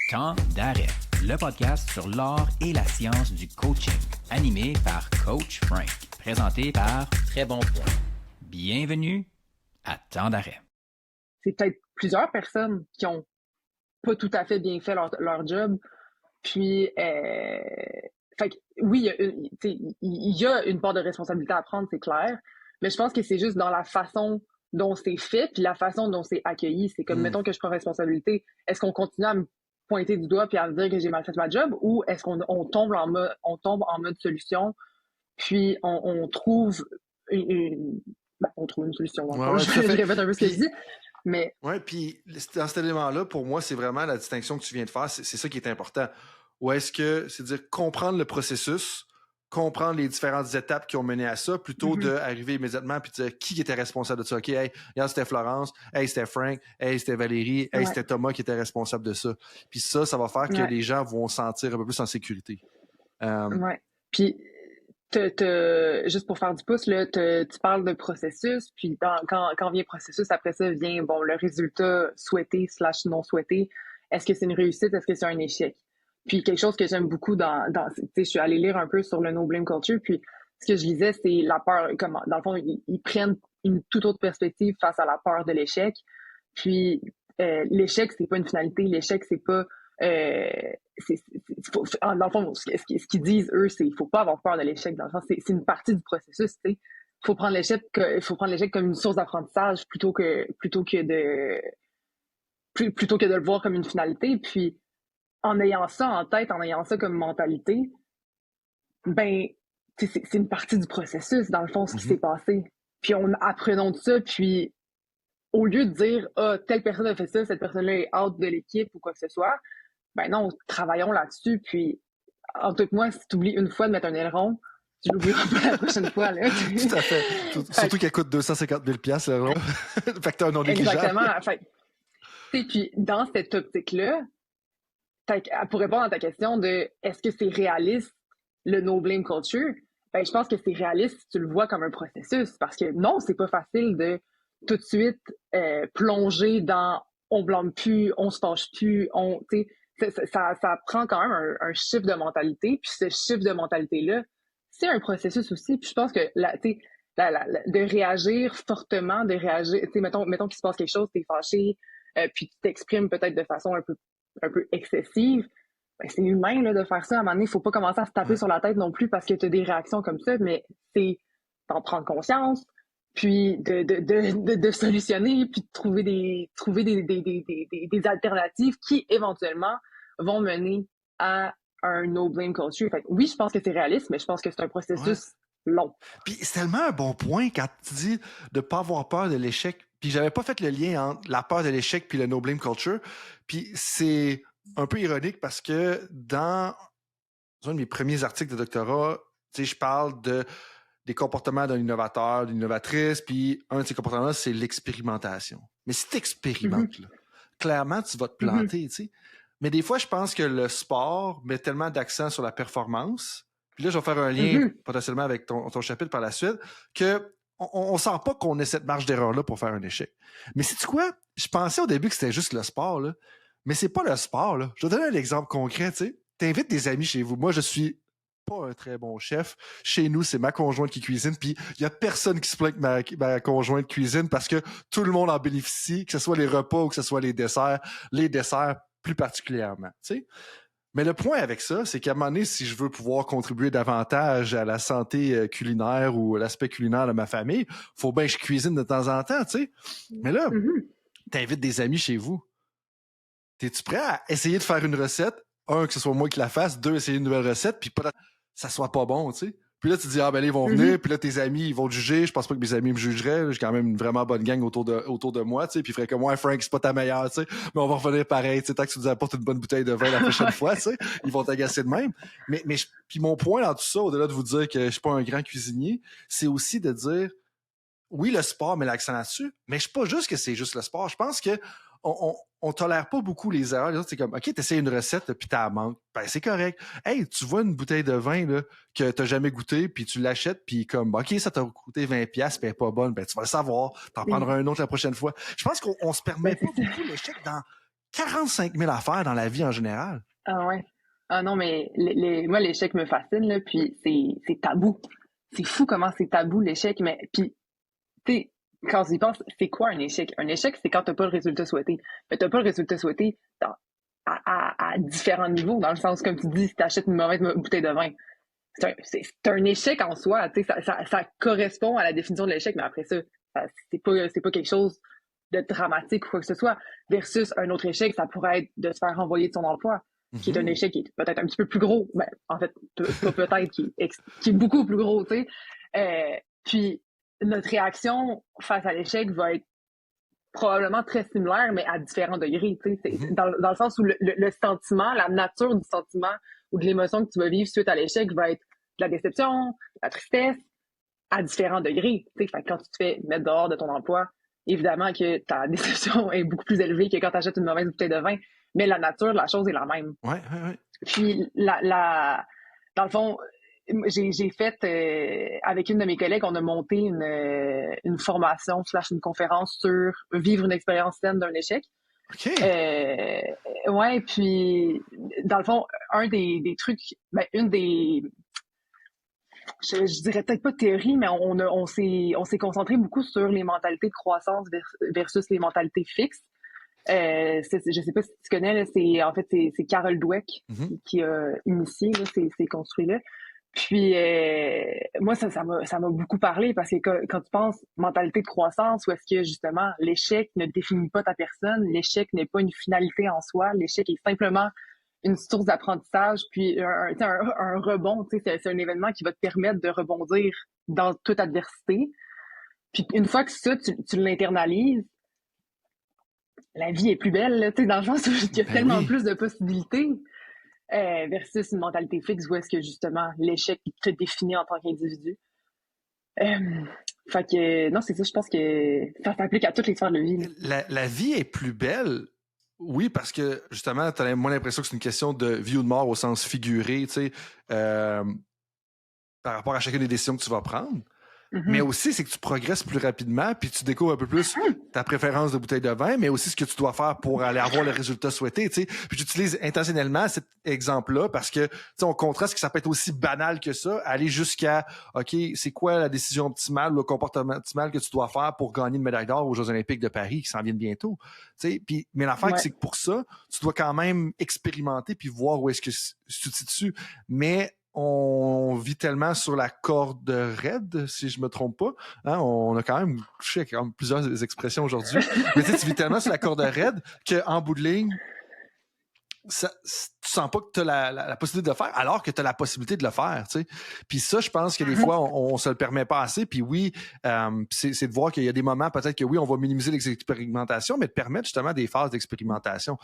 Temps d'arrêt, le podcast sur l'art et la science du coaching, animé par Coach Frank, présenté par Très Bon Point. Bienvenue à Temps d'arrêt. C'est peut-être plusieurs personnes qui ont pas tout à fait bien fait leur job. Puis, fait que, oui, il y a une part de responsabilité à prendre, c'est clair. Mais je pense que c'est juste dans la façon dont c'est fait, puis la façon dont c'est accueilli. C'est comme, mettons que je prends responsabilité, est-ce qu'on continue à me pointer du doigt puis à me dire que j'ai mal fait ma job, ou est-ce qu'on tombe en mode solution, puis on trouve on trouve une solution. Ouais, je répète un peu ce que je dis. Mais... Oui, puis dans cet élément-là, pour moi, c'est vraiment la distinction que tu viens de faire. C'est ça qui est important. Ou est-ce que c'est dire comprendre le processus, comprendre les différentes étapes qui ont mené à ça, plutôt d'arriver immédiatement et de dire qui était responsable de ça. OK, hey, regarde, c'était Florence, hey, c'était Frank, hey, c'était Valérie, hey, c'était Thomas qui était responsable de ça. Puis ça va faire que les gens vont se sentir un peu plus en sécurité. Oui. Puis, juste pour faire du pouce, là, tu parles de processus, puis quand vient processus, après ça vient le résultat souhaité / non souhaité. Est-ce que c'est une réussite? Est-ce que c'est un échec? Puis quelque chose que j'aime beaucoup je suis allée lire un peu sur le No Blame Culture, puis ce que je lisais, c'est la peur, comment, dans le fond, ils prennent une toute autre perspective face à la peur de l'échec. Puis l'échec, c'est pas une finalité, l'échec, c'est pas dans le fond, ce qu'ils disent, eux, c'est qu'il ne faut pas avoir peur de l'échec. Dans le sens, c'est une partie du processus. Il faut prendre l'échec comme une source d'apprentissage plutôt que de le voir comme une finalité. Puis, en ayant ça en tête, en ayant ça comme mentalité, c'est une partie du processus, dans le fond, ce qui s'est passé. Puis, apprenons de ça, puis au lieu de dire « Ah, telle personne a fait ça, cette personne-là est out de l'équipe » ou quoi que ce soit, non, travaillons là-dessus, puis en tout cas, moi, si tu oublies une fois de mettre un aileron, tu l'oublieras pas la prochaine fois. Là. Tout à fait. Surtout qu'elle coûte 250 000 $, l'aileron. Facteur non négligeable. Exactement. Puis dans cette optique-là, pour répondre à ta question de est-ce que c'est réaliste, le no blame culture, je pense que c'est réaliste si tu le vois comme un processus, parce que non, c'est pas facile de tout de suite plonger dans on blâme plus, on se fâche plus, ça prend quand même un shift de mentalité, puis ce shift de mentalité-là, c'est un processus aussi, puis je pense que de réagir fortement, mettons qu'il se passe quelque chose, t'es fâché, puis tu t'exprimes peut-être de façon un peu excessive, c'est humain là, de faire ça. À un moment donné, il faut pas commencer à se taper sur la tête non plus parce que tu as des réactions comme ça, mais c'est d'en prendre conscience, puis de solutionner, puis de trouver des alternatives qui, éventuellement, vont mener à un no-blame culture. Fait que, oui, je pense que c'est réaliste, mais je pense que c'est un processus long. Puis c'est tellement un bon point quand tu dis de ne pas avoir peur de l'échec. Puis j'avais pas fait le lien entre la peur de l'échec puis le no-blame culture. Puis c'est un peu ironique parce que dans un de mes premiers articles de doctorat, je parle des comportements d'un innovateur, d'une innovatrice, puis un de ces comportements-là, c'est l'expérimentation. Mais si tu expérimentes, là, clairement, tu vas te planter, tu sais. Mais des fois, je pense que le sport met tellement d'accent sur la performance, puis là, je vais faire un lien potentiellement avec ton chapitre par la suite, qu'on ne sent pas qu'on ait cette marge d'erreur-là pour faire un échec. Mais sais-tu quoi? Je pensais au début que c'était juste le sport, là. Mais c'est pas le sport, là. Je vais te donner un exemple concret, tu sais. T'invites des amis chez vous. Moi, je suis pas un très bon chef. Chez nous, c'est ma conjointe qui cuisine, puis il y a personne qui se plaint que ma conjointe cuisine parce que tout le monde en bénéficie, que ce soit les repas ou que ce soit les desserts plus particulièrement, tu sais. Mais le point avec ça, c'est qu'à un moment donné, si je veux pouvoir contribuer davantage à la santé culinaire ou à l'aspect culinaire de ma famille, faut bien que je cuisine de temps en temps, tu sais. Mais là, t'invites des amis chez vous. T'es-tu prêt à essayer de faire une recette? Un, que ce soit moi qui la fasse. Deux, essayer une nouvelle recette, puis pas ça soit pas bon, tu sais. Puis là, tu te dis, là, ils vont venir, puis là, tes amis, ils vont te juger. Je pense pas que mes amis me jugeraient. J'ai quand même une vraiment bonne gang autour de moi, tu sais. Puis ils feraient comme, ouais, Frank, c'est pas ta meilleure, tu sais. Mais on va revenir pareil, tu sais, tant que tu nous apportes une bonne bouteille de vin la prochaine fois, tu sais. Ils vont t'agacer de même. Puis mon point dans tout ça, au-delà de vous dire que je suis pas un grand cuisinier, c'est aussi de dire, oui, le sport met l'accent là-dessus, mais je suis pas juste que c'est juste le sport. Je pense que on tolère pas beaucoup les erreurs. Les autres, c'est comme, OK, t'essayes une recette, puis t'as manque. Ben, c'est correct. Hey, tu vois une bouteille de vin, là, que t'as jamais goûté, puis tu l'achètes, puis comme, OK, ça t'a coûté 20$, puis elle est pas bonne. Ben, tu vas le savoir. T'en prendras un autre la prochaine fois. Je pense qu'on se permet pas beaucoup l'échec dans 45 000 affaires dans la vie en général. Ah ouais. Ah non, mais moi, l'échec me fascine, là, puis c'est tabou. C'est fou comment c'est tabou, l'échec, mais puis, tu sais, quand tu y penses, c'est quoi un échec? Un échec, c'est quand t'as pas le résultat souhaité. Mais t'as pas le résultat souhaité à différents niveaux, dans le sens, comme tu dis, si t'achètes une mauvaise bouteille de vin. C'est un échec en soi, tu sais, ça correspond à la définition de l'échec, mais après ça c'est pas quelque chose de dramatique ou quoi que ce soit, versus un autre échec, ça pourrait être de se faire renvoyer de son emploi, qui est un échec qui est peut-être un petit peu plus gros, ben, en fait, pas peut-être, qui est beaucoup plus gros, tu sais. Puis, notre réaction face à l'échec va être probablement très similaire, mais à différents degrés, tu sais. C'est dans le sens où le sentiment, la nature du sentiment ou de l'émotion que tu vas vivre suite à l'échec va être de la déception, de la tristesse, à différents degrés. Tu sais, quand tu te fais mettre dehors de ton emploi, évidemment que ta déception est beaucoup plus élevée que quand tu achètes une mauvaise bouteille de vin, mais la nature de la chose est la même. Ouais. Puis, dans le fond, j'ai fait, avec une de mes collègues, on a monté une formation / une conférence sur vivre une expérience saine d'un échec. OK. Ouais, puis, dans le fond, un des trucs, ben, une des... Je dirais peut-être pas théorie, mais on s'est concentré beaucoup sur les mentalités de croissance versus les mentalités fixes. Je sais pas si tu connais, là, c'est Carol Dweck qui a initié là, ces construits-là. Puis moi, ça m'a beaucoup parlé parce que quand tu penses mentalité de croissance, où est-ce que justement l'échec ne définit pas ta personne, l'échec n'est pas une finalité en soi, l'échec est simplement une source d'apprentissage, puis un rebond, tu sais, c'est un événement qui va te permettre de rebondir dans toute adversité. Puis une fois que ça, tu l'internalises, la vie est plus belle, là, tu sais, dans le sens où il y a tellement plus de possibilités versus une mentalité fixe où est-ce que justement l'échec te définit en tant qu'individu. Fait que non, c'est ça, je pense que ça s'applique à toutes les sphères de la vie. La vie est plus belle. Oui, parce que justement, tu as moins l'impression que c'est une question de vie ou de mort au sens figuré, tu sais, par rapport à chacune des décisions que tu vas prendre. Mais aussi, c'est que tu progresses plus rapidement, puis tu découvres un peu plus ta préférence de bouteille de vin, mais aussi ce que tu dois faire pour aller avoir le résultat souhaité, tu sais. Puis j'utilise intentionnellement cet exemple-là parce que, tu sais, on contraste que ça peut être aussi banal que ça, aller jusqu'à, OK, c'est quoi la décision optimale, le comportement optimal que tu dois faire pour gagner une médaille d'or aux Jeux Olympiques de Paris qui s'en viennent bientôt, tu sais. Puis, mais l'affaire, c'est que pour ça, tu dois quand même expérimenter puis voir où est-ce que tu te situes. Mais on vit tellement sur la corde raide, si je me trompe pas. Hein? On a quand même touché quand même plusieurs expressions aujourd'hui. Mais tu vis tellement sur la corde raide qu'en bout de ligne, tu sens pas que tu as la possibilité de le faire, alors que tu as la possibilité de le faire. Tu sais. Puis ça, je pense que des fois, on se le permet pas assez. Puis oui, c'est de voir qu'il y a des moments, peut-être que oui, on va minimiser les expérimentations, mais de permettre justement des phases d'expérimentation.